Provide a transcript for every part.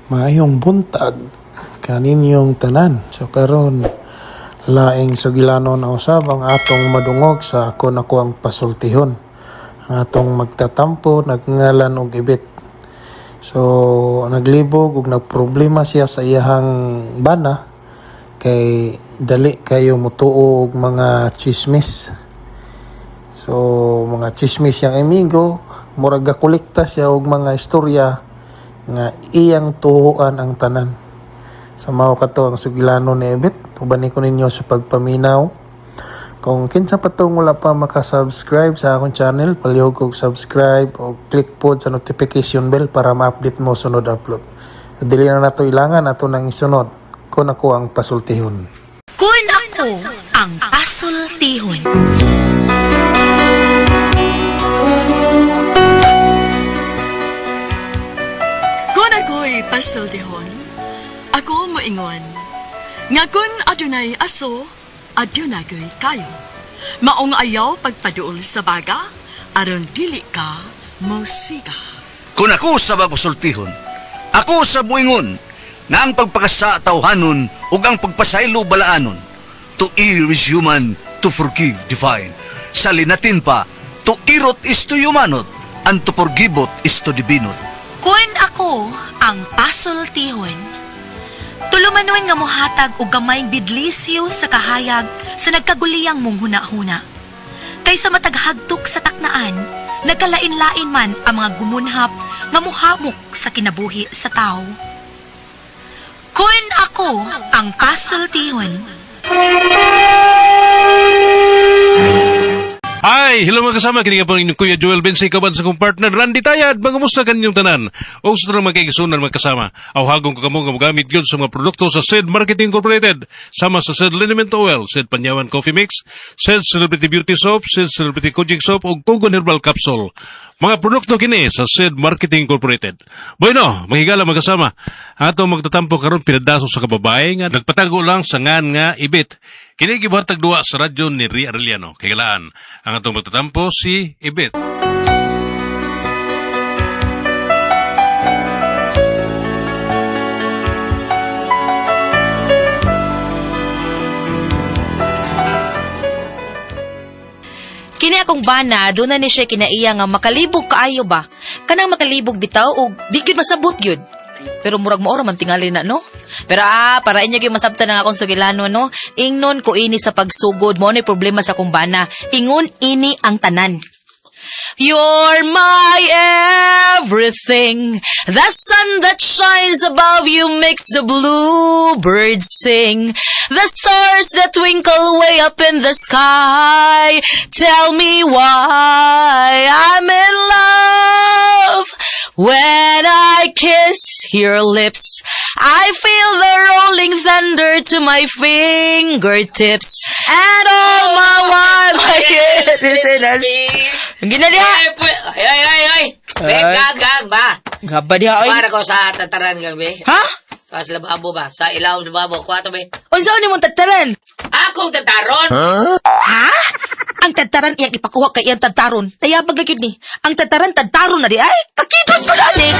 Maayong buntag kaninyong tanan. So karon laing sugilanon na usab ang atong madungog sa ako ang pasultihon. Ang atong magtatampo nagngalan og ibit. So naglibog ug nagproblema siya sa iyahang bana kay dali kayo mutuo og mga chismis. So mga chismis yang amigo murag gakolekta siya og mga istorya nga iyang tuhuan ang tanan. Sa mao kato ang sugilano ni Ebit. Tubani ko ninyo sa pagpaminaw. Kung kinsa pa tong wala pa maka-subscribe sa akong channel, palihog kog subscribe o click po sa notification bell para ma-update mo sunod upload. Dili na nato ilangan ato nang isunod kung ako ang pasultihon. Kung ako ang pasultihon. Pasultihon, ako moingon. Nga kun adunay aso, adunay kayo. Maong ayaw pagpaduol sa baga, aron dili ka mosiga. Kung ako sa pasultihon, ako sa buingon, nga ang pagpakasa tawhanon ug ang pagpasaylo balaanon. To err is human, to forgive divine. Sa linatin pa, to irot is to humanot, and to forgivot is to divinot. Kung ako ang pasultihon, tulumanon nga mohatag og gamayng bidlisyo sa kahayag sa nagkaguliyang mong huna-huna. Kaysa mataghagtok sa taknaan, nagkalain-lain man ang mga gumunhap nga mohamok sa kinabuhi sa tao. Kung ako ang pasultihon. Hi! Hello mga kasama, kini ka pang inyong Kuya Joel Bensi, kaban sa kong partner Randy Tayad, mangamusta kanyang tanan. O sa tarang magkaigisunan mga kasama, awhagong kakamong magamit yun sa mga produkto sa SED Marketing Incorporated, sama sa SED Liniment Oil, SED Panyawan Coffee Mix, SED Celebrity Beauty Soap, SED Celebrity Kojic Soap, o Kogon Herbal Capsule. Mga produkto kini sa SED Marketing Incorporated. Bueno, mahigala mga kasama, ato magtatampo karon pinadaso sa kababae nga nagpatago lang sa ngan nga ibit. Kini gibuhatag duwa sa radyo ni Ria Arellano. Kagalaan, ang atong magtatampo si Ibit. Kini akong bana, doon na ni siya kinaiya nga makalibog kaayo ba? Kanang makalibog bitaw o di gyud masabot gyud. Pero murag mo man tingali na, no? Pero para inyo gyud masabtan ang akong sugilano, no? Ingnon ko ini sa pagsugod mo ni problema sa akong bana. Ingon ini ang tanan. You're my everything. The sun that shines above you makes the bluebirds sing. The stars that twinkle way up in the sky. Tell me why I'm in love. When I kiss your lips, I feel the rolling thunder to my fingertips. And all my while my head is in a... Gina diha! Ay! Be, gag ba? Gaba diha, ay. Para ko sa tataran kang be. Ha? Sa lababo ba? Sa ilaw sa lababo. Kuwato be. Unsa ni mong tataran? Akong tataron? Ha? Ang tataran iyang ipakuha kay iyang tataron. Nayabag na yun ni. Ang tataran na di ay. Kakidot pa na ni.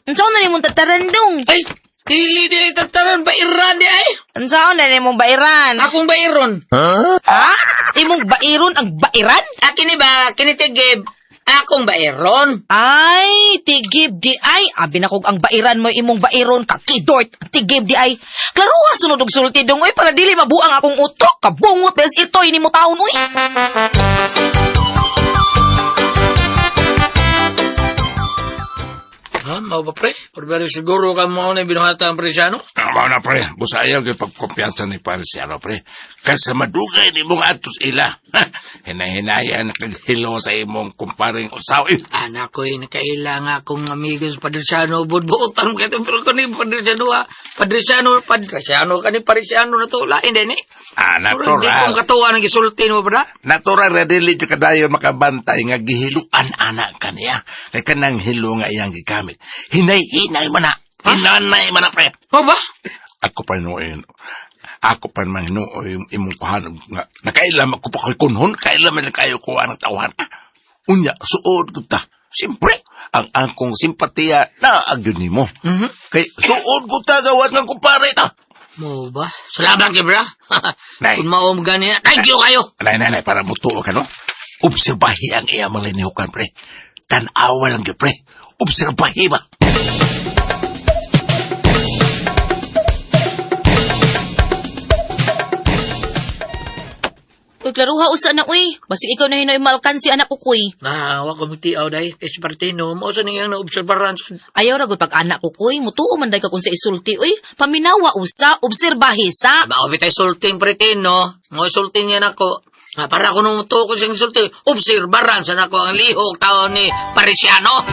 Unsa na ni mong tataran dong? Ay! Dili di tataran ba iran di ay? Unsa na ni mong bairan? Akong bairon. Ha? Imong bairon ang bairan? Kini ba? Kini tigib. Akong bairon. Ay, tigib di ay. Abi na kog ang bairan mo imong bairon kakidort. Tigib di ay. Klaro ha sunod og sulti dong oy para dili mabuang akong utok. Kabungot bes ito ini mo taon oy. Ha? Mau ba pre? Pero siguro ka mo na binuhata ang presyano? Tama na, pre. Busayaw kay pagkumpiyansa ni Parisiano, pre. Kasi madugay ni mong atos ila. Hinahinaya na kaghilo sa imong kumparing usaw. Anak ko nakailang akong amigos Padriciano. Budbuotan mo kayo. Pero kani Padriciano ha. Padriciano kani Parisiano na to. Lain din eh. Natural. Hindi kong katuwa ng gisultin mo ba na? Natural na dili yung kadayo makabantay nga gihiluan anak kaniya. Kaya kanang hilo nga iyang gigamit. Hinay-hinay man na. Hinanay man na, pre. O ba? Ako pa noon. Ako pa man noon imong kuhanog nga. Nakailam ako pa kay kunhon. Kailam man kayo kuha ng tawahan. Unya, suod ko ta. Siyempre, ang akong simpatiya na agyon nimo. Mhm. Kay suod ko tagawat ng kumpare ta. Mo ba? Salamat kay bra. Nay. Kung maom gani, thank you kayo. Nay, para mutuo ka, no? Obserbahi ang iya malinihukan, pre. Tanawa lang yun, pre. Obserbahi ba? Uy, klaruha usa na, uy. Basig ikaw na hinoy malkan si anak ko, kuy. Wa ko mitiaw day kay si Partino. Mao sa niyang naobserbaran sa Ayaw ra gud pag anak ko, kuy. Mutuo man day ka kung sa isulti, uy. Paminawa usa, obserbahi sa. Ba bitay sulting Partino. Mo sulting niya nako. Para ko nung to ko sing sulti. Obserbaran sa nako ang lihok taon ni Parisiano.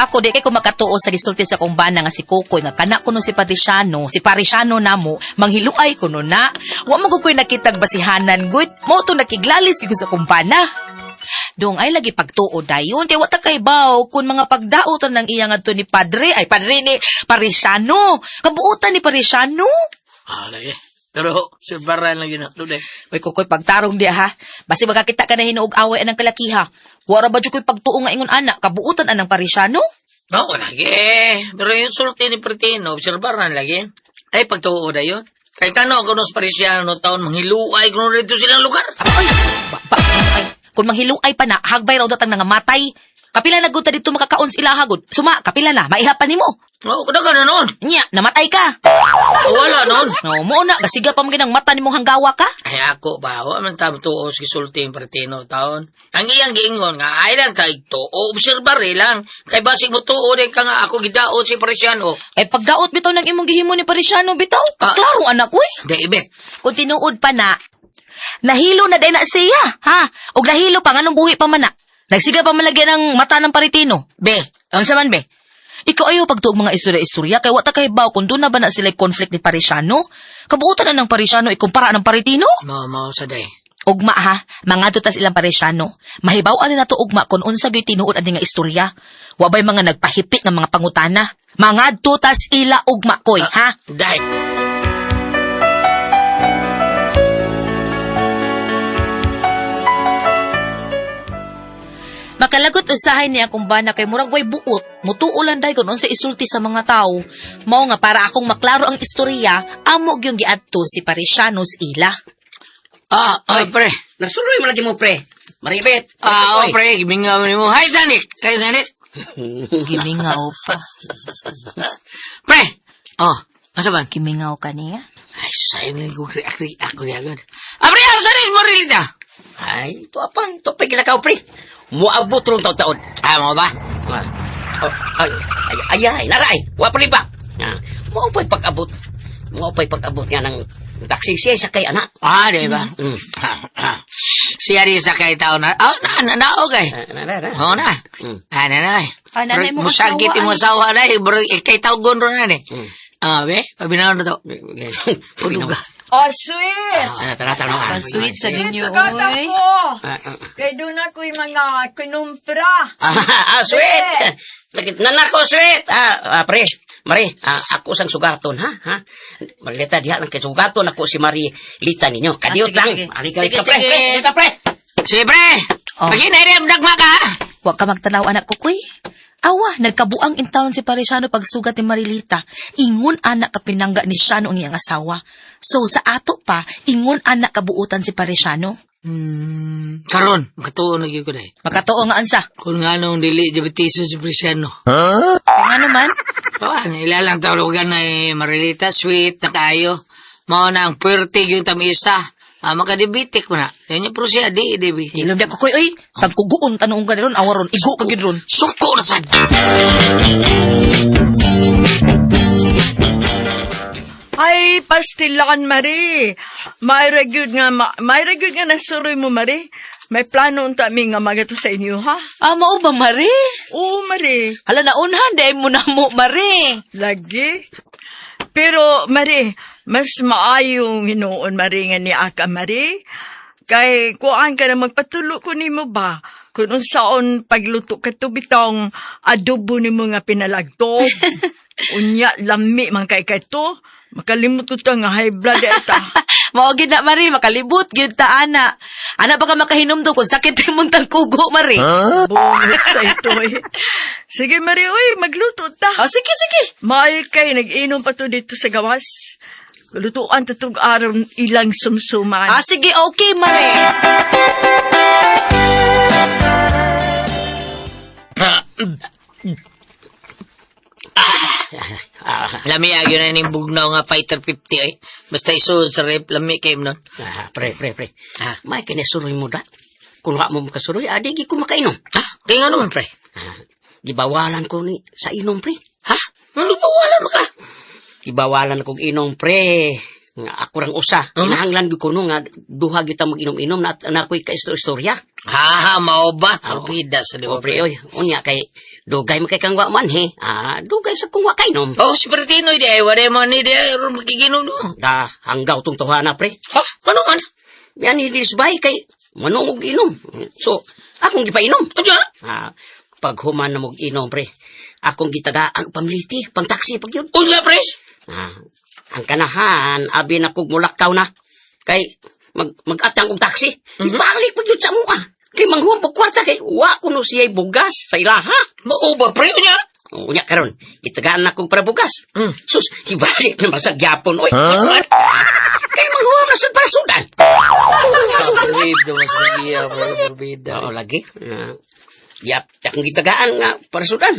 Ako di kay ko makatuo sa gisulti sa kong bana nga si Kukoy nga kana kuno si Parisiano namo manghiluay kuno na. Wa mo koy nakitag basihanan gud. Mo to nakiglalis gyud sa kong bana. Dong ay lagi pagtuo dayon kay wa ta kay baw kun mga pagdaotan ng iya ngadto ni padre ni Parisiano. Kabuutan ni Parisiano. Lagi. Pero obserbaran lang yun to day. Uy, Kukoy, pagtarong di ha. Basi magkakita ka na hinuog away anang kalakiha. Wara ba dyan ko'y pagtuo nga ingon anak, kabuutan anang Parisiano? Oo, lagi. Pero yung sulti ni Partino, obserbaran lagi. Ay, pagtuo na yun. Kaya tanong ako nung Parisiano taon, manghiluay kung rito silang lugar. Ay, ay, kung manghiluay pa na, hagbay raw datang nangamatay. Kapila na gud ta dito makakaon sila hagod. Suma, kapila na, maihapan nimo. Oo, kada ka na noon. Nya, namatay ka. Wala noon. No, mo na, gasiga pa mo ginang mata nimong hanggawa ka. Ay, ako ba? Wala man tamo tuo si sulti yung Partino taon. Ang iyang giingon nga, ay lang kay to, obserbare lang. Kay basig mo tuo din ka nga ako gidaot si Parisiano. Eh, pagdaot bitaw ng imong gihimo ni Parisiano bitaw. Klaro anak ko eh. Di, ibet. Kung tinuod pa na, nahilo na din na siya, ha? Og nahilo pa, anong buhi pa man na? Nagsiga pa malagyan ng mata ng Paritino. Be, ang saman be. Ikaw ayaw pagtuog mga istorya-istorya, kaya wata kay baw kung doon na ba na sila conflict ni Parisiano? Kabuutan na ng Parisiano, ikumpara ng Paritino? Mao sa day. Ugma ha, mga tutas ilang Parisiano. Mahibaw na to ugma kung unsa gyoy tinuod ani nga istorya. Wabay mga nagpahipik ng mga pangutana. Mga tutas ila ugma koy, ha? Day. Makalagot usahay niya akong bana kay murag way buot. Mutuulan day kun unsa isulti sa mga tao. Mao nga para akong maklaro ang istorya, amo gyung giadto si Parisiano sa ila. Pre. Nasuloy mo lagi mo, pre. Maribet. Pre, gimingaw mo. Hi, Danik. Gimingaw pa. Pre. Asa ba? Gimingaw ka niya? Ay, susay na ko ako niya agad. Pre, ano sa rin mo rin ito? Ay, ito apang. Ito pagilakaw, pre. Muabot ron taon-taon. Mo ba? Ay, naray. Wapali ba? Mo pa'y pag-abot. Mo pa'y pag-abot nga ng taksi siya sa kay anak. Di ba? Siya rin sa kay tao na. Okay. Oo na. Nanay mo Musagit mo sawa na. Kay tao gondro na ni. Be, pabinaw na to. Puluga. Sweet! Tara. Sweet sa ninyo, Sakata oy. ko! Kaya doon ako'y mga kinumpra. Sweet! Nanako, sweet! Pre, Mari, ako sang sugaton, ha? Marilita, diha lang kay sugaton ako si Marilita ninyo. Kadiyot lang. Sige. Pre. Sige, pre! Pag-inairim, dagma ka! Huwag ka magtanaw anak ko, kuy. Awa, nagkabuang intawon si Parisiano pagsugat ni Marilita. Ingon anak ka pinangga ni Siano ang iyang asawa. So, sa ato pa, ingon anak kabuutan si Parisiano. Karon, makatuo na gyud ko dai. Makatuo nga ansa. Kung nga nung dili diabetes si Presiano. Nga naman. Ilalang tawagan na Marilita, sweet na kayo. Mao na ang puwerte yung tamisa. Makadibitik mo na. Kanya pero siya, diabetes. Ilom di ako, kuy, oy. Tagkuguon, tanong ka ron, awaron, igo ka gid ron. Suko na sad. Ay, pastilan, Mari. May regular nga nasuroy mo, Mari. May plano unta mi nga magato sa inyo, ha? Mao ba, Mari? Oo, Mari. Hala na unhan, di mo na mo, Mari. Lagi. Pero, Mari, mas maayong hinuon, Mari, nga ni Aka, Mari. Kay, kuhaan ka na magpatulo ko ni mo ba? Kung unsaon pagluto ka to bitong adobo ni mo nga pinalagtog. Unya, lami man kay to. Makalimot ko ta nga high blood ita. Maugid na, Mari, makalibot, gyud ta, ana. Ana pa ka makahinumdo kung sakit yung mong tangkugo, Mari. Bonus sa ito eh. Sige, Mari, uy, magluto ta. Oh, sige, sige. May kay nag-inom pa to dito sa gawas. Lutuan tatong araw ilang sumsuman. Ah, sige, okay, Mari. Lami agyo na ning bugnaw nga fighter 50 ay. Basta isulod sa rep, lami kayo nun. Pre. May kinasuroy mo da. Kung wa mo makasuroy, adigi ko makainom. Ha? Kaya nga naman, pre. Gibawalan ko ni sa inom, pre. Ha? Ano ba wala mo ka? Gibawalan kong inom, pre. Nga ako rang usa. Kinahanglan ko no nga duha kita mag-inom-inom na ako'y ka-istorya. Ha, mao ba? Bida sa O, liwa, pre, oy. Unya kay dugay mo kay kang wa man, he. Dugay sa kung wa kainom. Oh, si Pertino, di ay, wala mo ni di ay, ron makiginom no. Da, hanggaw tong tuhana, pre. Ha? Ano man? Yan hilisbay kay manong og inom. So, akong gipainom. Ano? Pag human na mog inom, pre. Akong gitagaan pamliti, pang taxi pag yun. Unya, pre? Ang kanahan, abi na kog mulakaw na. Kay, mag-atang og taxi. Ibalik pag yun sa mua. Kay manghuwang pag kwarta, kay wa kuno siya'y bugas sa ilaha. Mao ba, pre? Unya? Unya karon, gitagaan na kog para bugas. Sus, ibalik na masagyapon, oy. Kay manghuwang na sa parasudan. Kabrib naman sa iya, pre, bida. Oo, lagi. Akong gitagaan nga parasudan.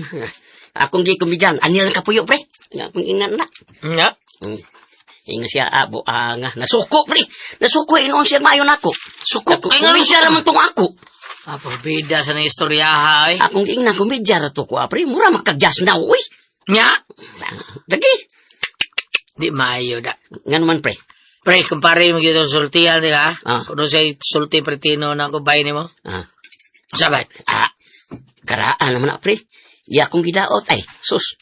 Akong gikumidyan. Anil ang kapuyo, pre. Akong inan na. Nga? Inga siya, nga. Nasuko, pre. Nasuko, inoon siya mayon ako. Suko, kay nga kumidya naman tong ako. Bida sa na istoryaha, ay. Akong ina kumidya rato ko, pre. Mura magkagjas na, uy. Nga? Lagi. Di maayo da. Nga naman, pre. Pre, kumpare mo gito sultihan, di ka? Ah. Kung sa'y sulti Pertino na kumbay ni mo? Sabay? Karaan naman na, pre. Iya akong gidaot, ay. Sus.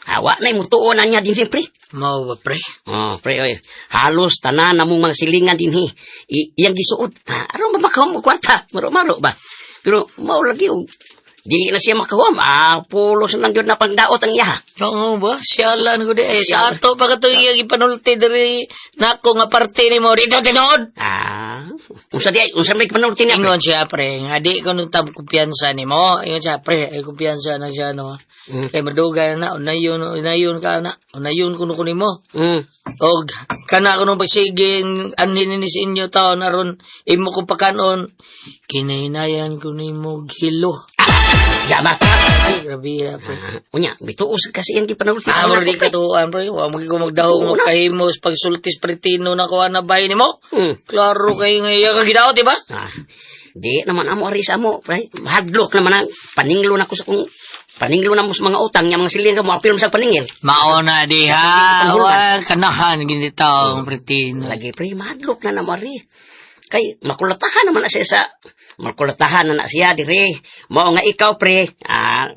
Hawa na, mutuonan niya din, pre. Mau ba, pre? Pre, oy. Halos tanan na mong mga silingan din, iyang gisuod. Aron ba makawam mo kwarta? Maro-maro ba? Pero, mau lagi, di na siya makawam. Pulos lang yun na pangdaot ang iya. Oo ba? Siyalan ko di. Sa ato pa ka ito iyang ipanulti dari na ako nga parte ni mo. Dito tinood. Unsa may panulti niya, pre? Ingon siya, pre. Nga di ko nung kumpiyansa ni mo. Ingon siya, pre. Ay kumpiyansa na siya, no? Kay madugay na. Unayon ka na. Unayon ko ni mo. Og, kana ko nung pagsiging anhin ni sa inyo taon aron imo ko pakanon. Kinahinayan ko ni mo gilo. Yabat. Ay, grabe ya, pre. Unya, bituos kasi yan di panulti. Amor di katuan, pre. Huwag mo magdahong magkahimos pagsultis Pertino na kuha na bahay ni mo. Klaro kayo nga iya kagidao, diba? Di naman amo aris amo, pre. Hadlok naman ang paninglo na ko sa kung paninglo na mo sa mga utang niya mga silin ka mo apil mo sa paningil. Mauna di ha. Huwag kanahan ginito ang Pertino. Lagi, pre, mahadlok na naman ari. Kay makulatahan naman na siya sa makulatahan na siya dire. Mao nga ikaw, pre.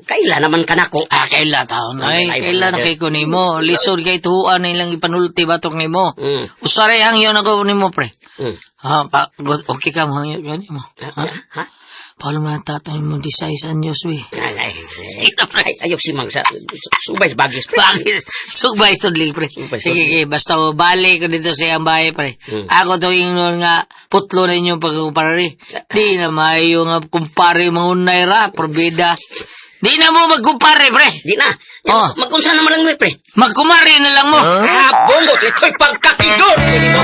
Kaila naman ka nako. Kaila taon. Ay, kaila na kay ko ni mo. Lisod kay tuan na ilang ipanulti batok ni mo. Usare hang yun ako ni mo, pre. Okay ka mo hangyo ni mo. Paul matatay mo di 6 anyos, we. Ito, pre. Ayaw si Mang sa subay bagis, pre. Subay tudling, pre. Sige, basta mo balik ko dito sa iyang bahay, pre. Ako to yung nga putlo na inyong pagkumpare. Di na mayo nga kumpare mga unay ra, probida. Di na mo magkumpare, pre. Di na. Magunsa naman lang, pre. Magkumare na lang mo. Bundot, ito'y pagkakigod. Hindi mo.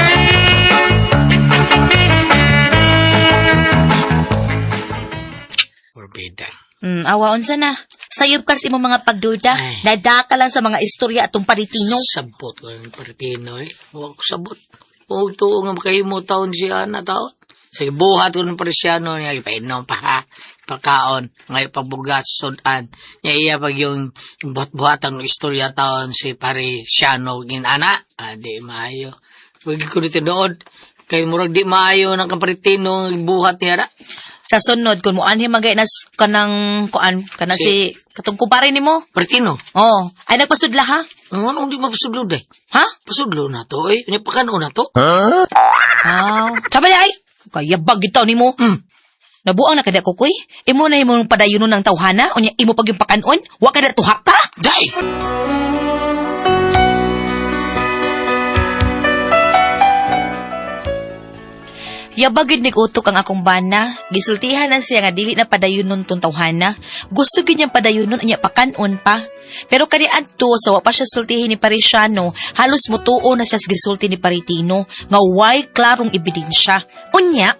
Probida. Awaon sana. Sayop kasi mo mga pagduda. Nadaka lang sa mga istorya atong Pertino. Sabot ko ng Pertino, eh. Huwag ko sabot. Huwag to nga kayo mo taon siya na taon. Sige, buhat ko ng Persiano niya. Ipainom pa ha. Pagkaon. Ngayon pagbugas, sudan. Niya iya pag yung buhat-buhatang istorya taon si Persiano ginana. Di maayo. Huwag ko dito nood. Kay murag di maayo ng Pertino buhat niya na. Sa sunod, kung mo anhi magay nas kanang kuan, kana si katong kumpare nimo. Pertino? Oh, ay nagpasudla ha? Ano, di mapasudlo day. Ha? Pasudlo na to, eh. Ano pakano na to? Sabay ay. Kaya bag itaw nimo. Nabuang na kada kukoy. Imo na imong padayunon ng tawhana, unya imo pag yung pakanon, wa kada tuhak ka? Day! Yabagid nigutok ang akong bana. Gisultihan na siya nga dili na padayunon tong tawhana. Gusto gid niyang padayunon anya pakanon pa. Pero kani adto sa wa pa siya sultihin ni Parisiano, halos mutuo na siya sa gisulti ni Paritino nga way klarong ebidensya. Unya,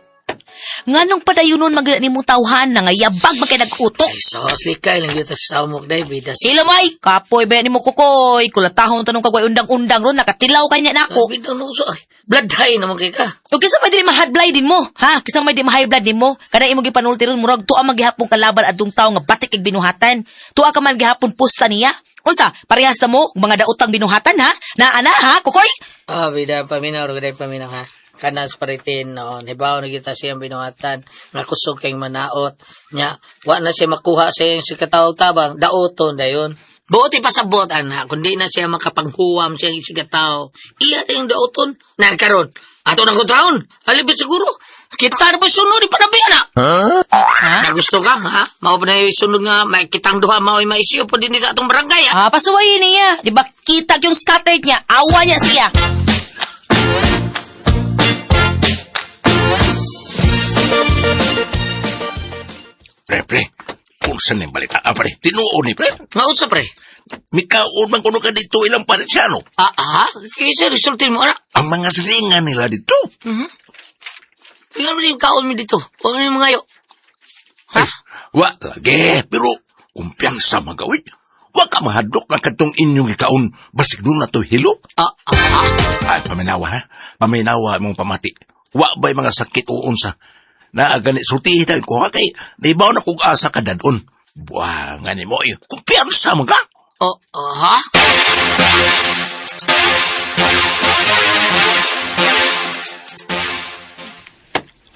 nganong padayunon magana nimo tawhana nga yabag magkay nagutok. Ay, sos, likay lang dito sa samok, David. Sila may kapoy ba nimo kukoy? Kulatahon tanong kagway undang-undang ron nakatilaw kanya nako. David, ang nuso. Ay, blood high naman kay ka. O kisa may di ma-high blood din mo, ha? Kisa may di ma-high blood din mo. Kada imo gipanulti ron murag tuwa man gihapon kalaban adtong tawo nga batik ig binuhatan. Tuwa ka man gihapon pusta niya. Unsa? Parehas na mo mga daotang binuhatan ha? Na ana ha, kukoy? Ah, bida paminaw, bida paminaw ha. Kanas paritin noon. Hibaw na kita siyang binuhatan. Nga kusog kayong manaot. Nya, wa na siya makuha sa iyong sikatawag tabang. Daoton dayon. Buti pa sabot, anak. Kundi na siya makapanghuwam siya yung sikataw. Iya na yung daoton. Nagkaroon. Ato ng kutaon. Alibit siguro. Kita na ba sunod? Ipanabi, anak. Na gusto ka, ha? Mao pa na yung sunod nga. May kitang duha, mao yung maisyo po din sa atong barangay, ha? Pasuwayin niya. Di ba kita yung scattered niya? Awa niya siya. Pre, unsa ni balita? Pre, tinuon ni pre. Nga sa pre. Mikaon man kuno ka dito ilang Parisiano. Kaya resultin mo, anak. Ang mga silingan nila dito. Tingnan mo din kaon mo dito. Huwag mo yung mga yo. Ha? Wa lagi, pero kumpiyansa magawid. Wa ka mahadlok ang katong inyong ikaon basig nun na to hilo. Ay, paminawa ha. Paminawa mong pamati. Wa ba'y mga sakit o unsa. Naagani sultihin ko ha kay naibaw na kong asa ka dadon. Buwangan ni mo kumpiyansa mo ka. Ha?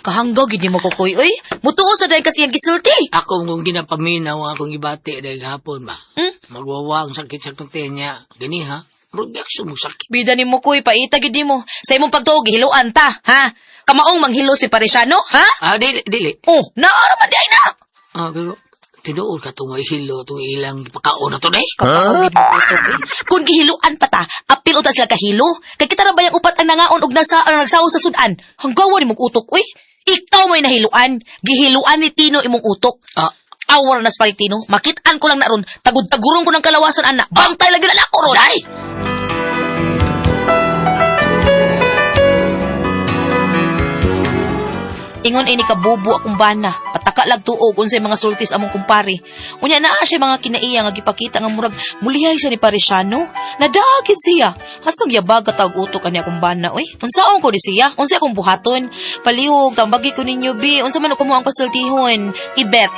Kahanggaw gid mo kukoy oy. Mutuo sa dahil kasi yung gisulti. Ako kung ginapaminaw akong ibati dahil hapon ba. Magwawang sakit sa niya. Gani ha? Rugyak mo sakit. Bida ni mo koy paita gid mo. Sa imong pagtuog hiluan ta, ha? Kamaong manghilo si Parisiano, ha? Dili. Oh, naara man di ay na. Pero tinuod ka itong hilo, itong ilang pagkaon na to, day. Kapag kung gihiluan pa ta, apil uta sila kahilo. Kay kita na ba yung upat ang nangaon og nagsaw sa sudan? Hanggawan ni mong utok, uy. Ikaw may nahiluan. Gihiluan ni Tino imong utok. Awar na sa Tino. Makitaan ko lang na ron. Tagud-tagurong ko ng kalawasan, anak. Bantay lagi na ako ron. Day! Ingon ini kabubo akong bana. Pataka lag tuog unsay mga sultis among kumpare. Unya naa siya mga kinaiya nga gipakita nga murag mulihay sa ni Parisiano. Nadagit siya. Hasang yabag katawag utok ani akong bana oy. Unsaon ko di siya? Unsa akong buhaton? Palihog tambagi ko ninyo bi. Unsa man ko mo ang pasultihon? Ibet.